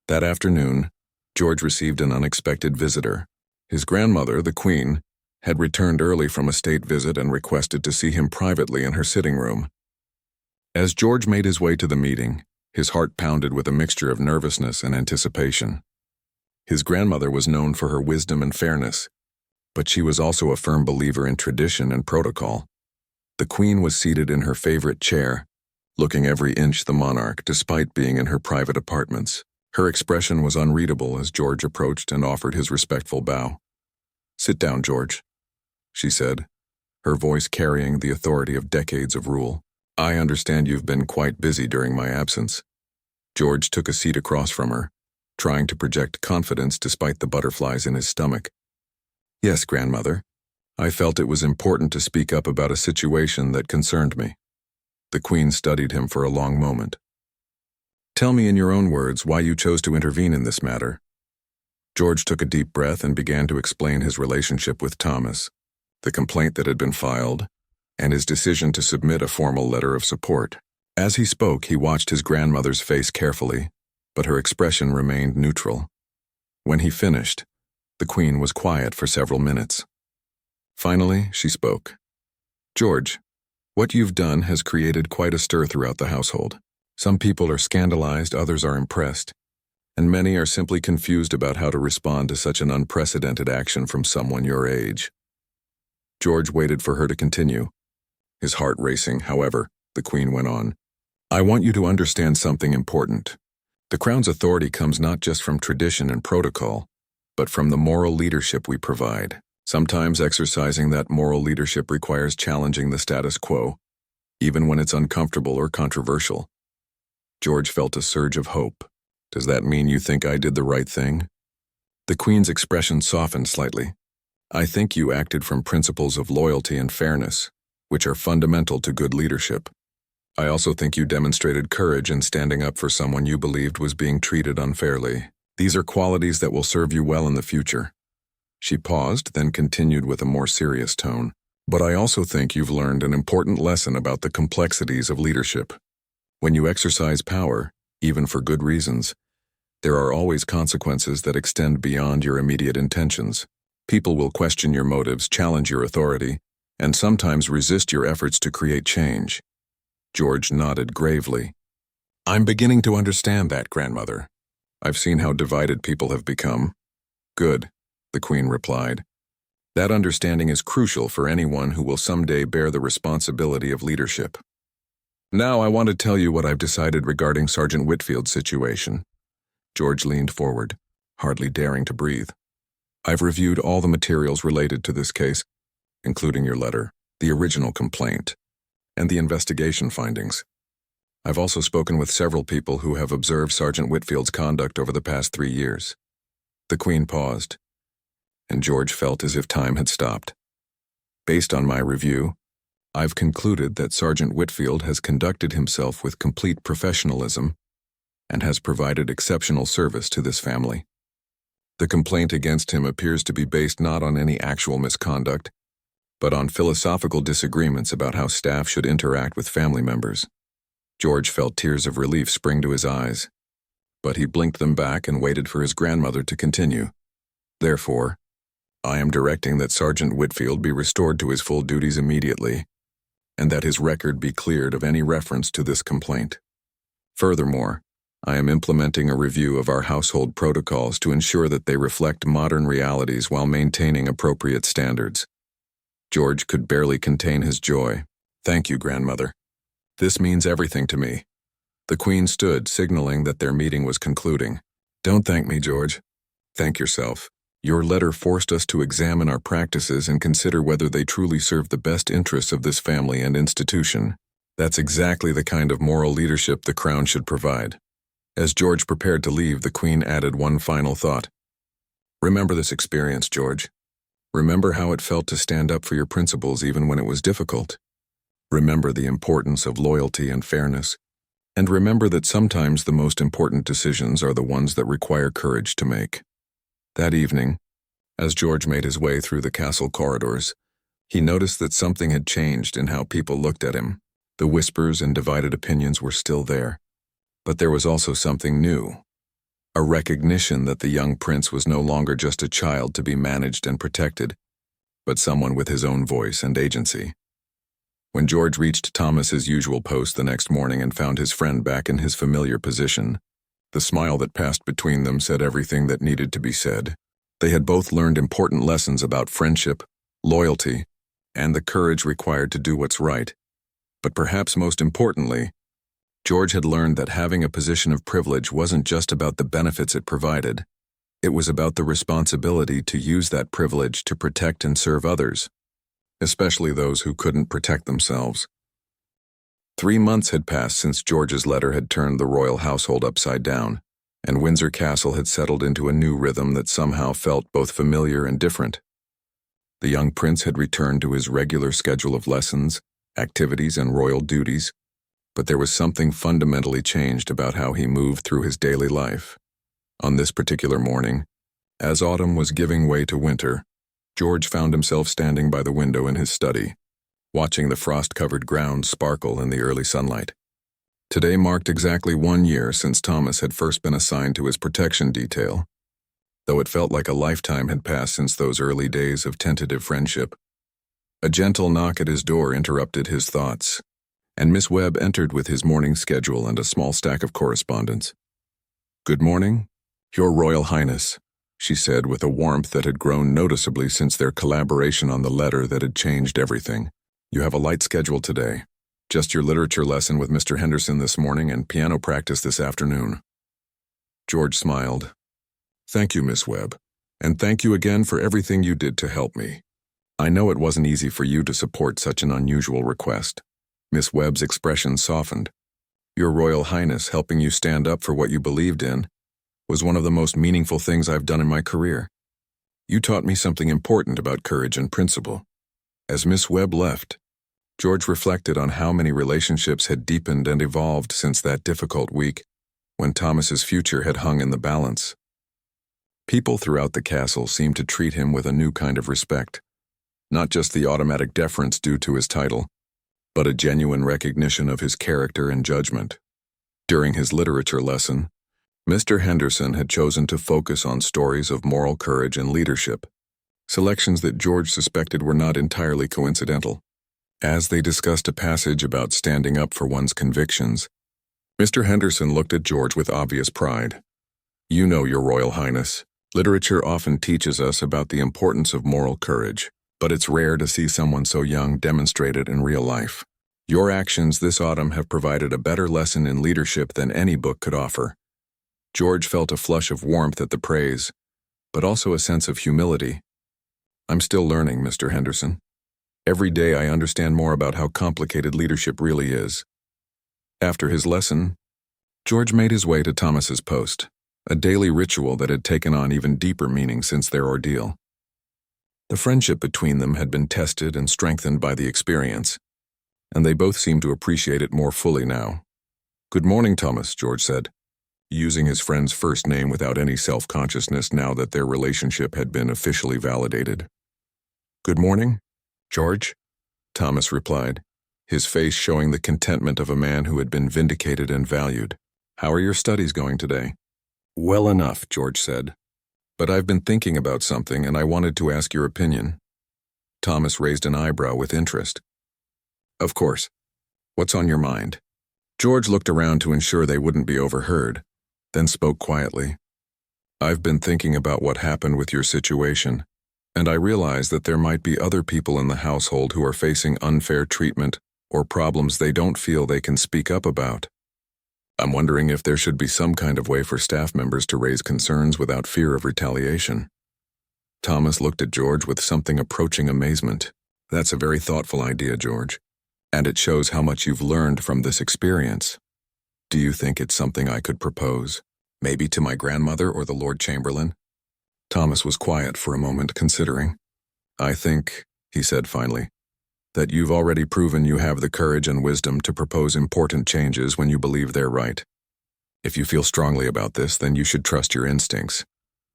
That afternoon, George received an unexpected visitor. His grandmother, the Queen, had returned early from a state visit and requested to see him privately in her sitting room. As George made his way to the meeting, his heart pounded with a mixture of nervousness and anticipation. His grandmother was known for her wisdom and fairness, but she was also a firm believer in tradition and protocol. The Queen was seated in her favorite chair, looking every inch the monarch despite being in her private apartments. Her expression was unreadable as George approached and offered his respectful bow. "Sit down, George," she said, her voice carrying the authority of decades of rule. "I understand you've been quite busy during my absence." George took a seat across from her, trying to project confidence despite the butterflies in his stomach. "Yes, grandmother. I felt it was important to speak up about a situation that concerned me." The Queen studied him for a long moment. "Tell me in your own words why you chose to intervene in this matter." George took a deep breath and began to explain his relationship with Thomas, the complaint that had been filed, and his decision to submit a formal letter of support. As he spoke, he watched his grandmother's face carefully, but her expression remained neutral. When he finished, the Queen was quiet for several minutes. Finally, she spoke. "George, what you've done has created quite a stir throughout the household. Some people are scandalized, others are impressed, and many are simply confused about how to respond to such an unprecedented action from someone your age." George waited for her to continue, his heart racing. However, the Queen went on. "I want you to understand something important. The Crown's authority comes not just from tradition and protocol, but from the moral leadership we provide. Sometimes exercising that moral leadership requires challenging the status quo, even when it's uncomfortable or controversial." George felt a surge of hope. "Does that mean you think I did the right thing?" The Queen's expression softened slightly. "I think you acted from principles of loyalty and fairness, which are fundamental to good leadership. I also think you demonstrated courage in standing up for someone you believed was being treated unfairly. These are qualities that will serve you well in the future." She paused, then continued with a more serious tone. "But I also think you've learned an important lesson about the complexities of leadership. When you exercise power, even for good reasons, there are always consequences that extend beyond your immediate intentions. People will question your motives, challenge your authority, and sometimes resist your efforts to create change." George nodded gravely. "I'm beginning to understand that, grandmother. I've seen how divided people have become." "Good," the Queen replied. "That understanding is crucial for anyone who will someday bear the responsibility of leadership. Now I want to tell you what I've decided regarding Sergeant Whitfield's situation." George leaned forward, hardly daring to breathe. "I've reviewed all the materials related to this case, including your letter, the original complaint, and the investigation findings. I've also spoken with several people who have observed Sergeant Whitfield's conduct over the past 3 years." The Queen paused, and George felt as if time had stopped. "Based on my review, I've concluded that Sergeant Whitfield has conducted himself with complete professionalism and has provided exceptional service to this family. The complaint against him appears to be based not on any actual misconduct, but on philosophical disagreements about how staff should interact with family members." George felt tears of relief spring to his eyes, but he blinked them back and waited for his grandmother to continue. "Therefore, I am directing that Sergeant Whitfield be restored to his full duties immediately, and that his record be cleared of any reference to this complaint. Furthermore, I am implementing a review of our household protocols to ensure that they reflect modern realities while maintaining appropriate standards. George could barely contain his joy. Thank you, grandmother. This means everything to me. The Queen stood, signaling that their meeting was concluding. Don't thank me, George. Thank yourself. Your letter forced us to examine our practices and consider whether they truly serve the best interests of this family and institution. That's exactly the kind of moral leadership the Crown should provide. As George prepared to leave, the Queen added one final thought. Remember this experience, George. Remember how it felt to stand up for your principles even when it was difficult. Remember the importance of loyalty and fairness. And remember that sometimes the most important decisions are the ones that require courage to make. That evening, as George made his way through the castle corridors, he noticed that something had changed in how people looked at him. The whispers and divided opinions were still there. But there was also something new. A recognition that the young prince was no longer just a child to be managed and protected, but someone with his own voice and agency. When George reached Thomas's usual post the next morning and found his friend back in his familiar position, the smile that passed between them said everything that needed to be said. They had both learned important lessons about friendship, loyalty, and the courage required to do what's right. But perhaps most importantly, George had learned that having a position of privilege wasn't just about the benefits it provided. It was about the responsibility to use that privilege to protect and serve others, especially those who couldn't protect themselves. 3 months had passed since George's letter had turned the royal household upside down, and Windsor Castle had settled into a new rhythm that somehow felt both familiar and different. The young prince had returned to his regular schedule of lessons, activities, and royal duties, but there was something fundamentally changed about how he moved through his daily life. On this particular morning, as autumn was giving way to winter, George found himself standing by the window in his study, watching the frost-covered ground sparkle in the early sunlight. Today marked exactly 1 year since Thomas had first been assigned to his protection detail. Though it felt like a lifetime had passed since those early days of tentative friendship. A gentle knock at his door interrupted his thoughts, and Miss Webb entered with his morning schedule and a small stack of correspondence. "Good morning, Your Royal Highness," she said with a warmth that had grown noticeably since their collaboration on the letter that had changed everything. "You have a light schedule today. Just your literature lesson with Mr. Henderson this morning and piano practice this afternoon." George smiled. "Thank you, Miss Webb, and thank you again for everything you did to help me. I know it wasn't easy for you to support such an unusual request." Miss Webb's expression softened. "Your Royal Highness helping you stand up for what you believed in was one of the most meaningful things I've done in my career. You taught me something important about courage and principle." As Miss Webb left, George reflected on how many relationships had deepened and evolved since that difficult week when Thomas's future had hung in the balance. People throughout the castle seemed to treat him with a new kind of respect, not just the automatic deference due to his title, but a genuine recognition of his character and judgment. During his literature lesson, Mr. Henderson had chosen to focus on stories of moral courage and leadership, selections that George suspected were not entirely coincidental. As they discussed a passage about standing up for one's convictions, Mr. Henderson looked at George with obvious pride. "You know, Your Royal Highness, literature often teaches us about the importance of moral courage, but it's rare to see someone so young demonstrate it in real life. Your actions this autumn have provided a better lesson in leadership than any book could offer." George felt a flush of warmth at the praise, but also a sense of humility. "I'm still learning, Mr. Henderson. Every day I understand more about how complicated leadership really is." After his lesson, George made his way to Thomas's post, a daily ritual that had taken on even deeper meaning since their ordeal. The friendship between them had been tested and strengthened by the experience, and they both seemed to appreciate it more fully now. "Good morning, Thomas," George said, using his friend's first name without any self-consciousness now that their relationship had been officially validated. "Good morning, George," Thomas replied, his face showing the contentment of a man who had been vindicated and valued. "How are your studies going today?" "Well enough," George said. "But I've been thinking about something and I wanted to ask your opinion." Thomas raised an eyebrow with interest. "Of course. What's on your mind?" George looked around to ensure they wouldn't be overheard, then spoke quietly. "I've been thinking about what happened with your situation, and I realize that there might be other people in the household who are facing unfair treatment or problems they don't feel they can speak up about. I'm wondering if there should be some kind of way for staff members to raise concerns without fear of retaliation." Thomas looked at George with something approaching amazement. "That's a very thoughtful idea, George, and it shows how much you've learned from this experience. Do you think it's something I could propose? Maybe to my grandmother or the Lord Chamberlain?" Thomas was quiet for a moment, considering. "I think," he said finally, "that you've already proven you have the courage and wisdom to propose important changes when you believe they're right. If you feel strongly about this, then you should trust your instincts."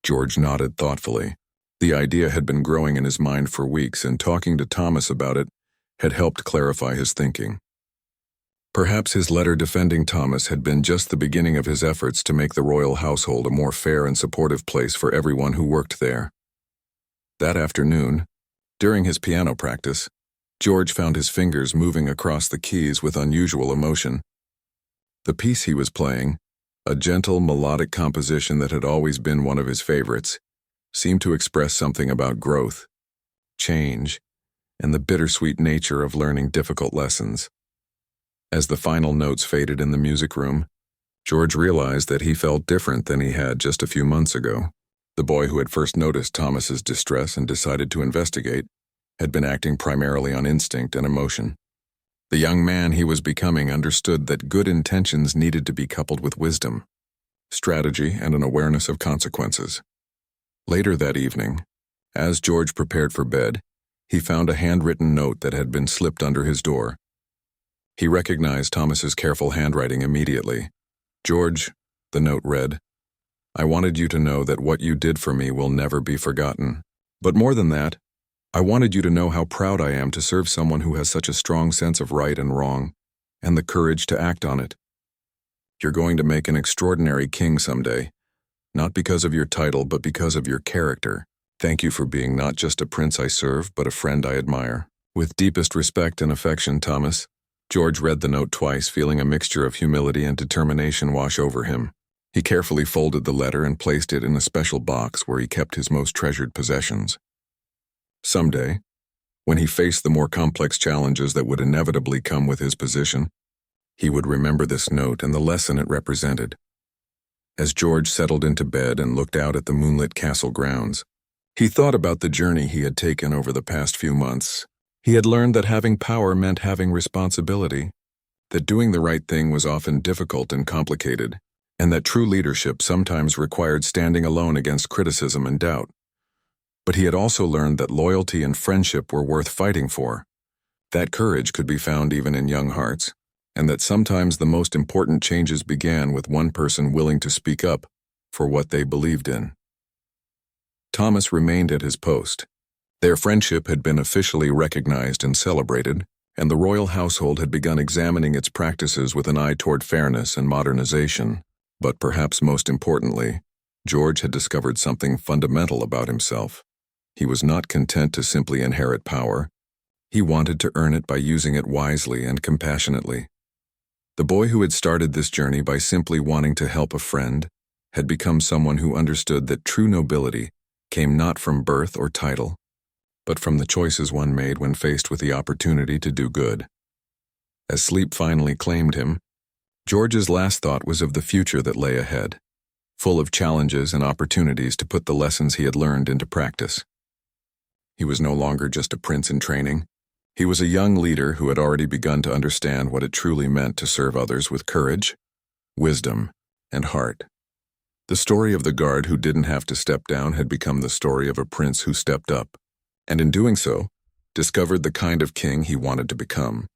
George nodded thoughtfully. The idea had been growing in his mind for weeks, and talking to Thomas about it had helped clarify his thinking. Perhaps his letter defending Thomas had been just the beginning of his efforts to make the royal household a more fair and supportive place for everyone who worked there. That afternoon, during his piano practice, George found his fingers moving across the keys with unusual emotion. The piece he was playing, a gentle melodic composition that had always been one of his favorites, seemed to express something about growth, change, and the bittersweet nature of learning difficult lessons. As the final notes faded in the music room, George realized that he felt different than he had just a few months ago. The boy who had first noticed Thomas's distress and decided to investigate had been acting primarily on instinct and emotion. The young man he was becoming understood that good intentions needed to be coupled with wisdom, strategy, and an awareness of consequences. Later that evening, as George prepared for bed, he found a handwritten note that had been slipped under his door. He recognized Thomas's careful handwriting immediately. "George," the note read, "I wanted you to know that what you did for me will never be forgotten. But more than that, I wanted you to know how proud I am to serve someone who has such a strong sense of right and wrong, and the courage to act on it. You're going to make an extraordinary king someday, not because of your title, but because of your character. Thank you for being not just a prince I serve, but a friend I admire. With deepest respect and affection, Thomas." George read the note twice, feeling a mixture of humility and determination wash over him. He carefully folded the letter and placed it in a special box where he kept his most treasured possessions. Someday, when he faced the more complex challenges that would inevitably come with his position, he would remember this note and the lesson it represented. As George settled into bed and looked out at the moonlit castle grounds, he thought about the journey he had taken over the past few months. He had learned that having power meant having responsibility, that doing the right thing was often difficult and complicated, and that true leadership sometimes required standing alone against criticism and doubt. But he had also learned that loyalty and friendship were worth fighting for, that courage could be found even in young hearts, and that sometimes the most important changes began with one person willing to speak up for what they believed in. Thomas remained at his post. Their friendship had been officially recognized and celebrated, and the royal household had begun examining its practices with an eye toward fairness and modernization. But perhaps most importantly, George had discovered something fundamental about himself. He was not content to simply inherit power. He wanted to earn it by using it wisely and compassionately. The boy who had started this journey by simply wanting to help a friend had become someone who understood that true nobility came not from birth or title, but from the choices one made when faced with the opportunity to do good. As sleep finally claimed him, George's last thought was of the future that lay ahead, full of challenges and opportunities to put the lessons he had learned into practice. He was no longer just a prince in training. He was a young leader who had already begun to understand what it truly meant to serve others with courage, wisdom, and heart. The story of the guard who didn't have to step down had become the story of a prince who stepped up, and in doing so, discovered the kind of king he wanted to become.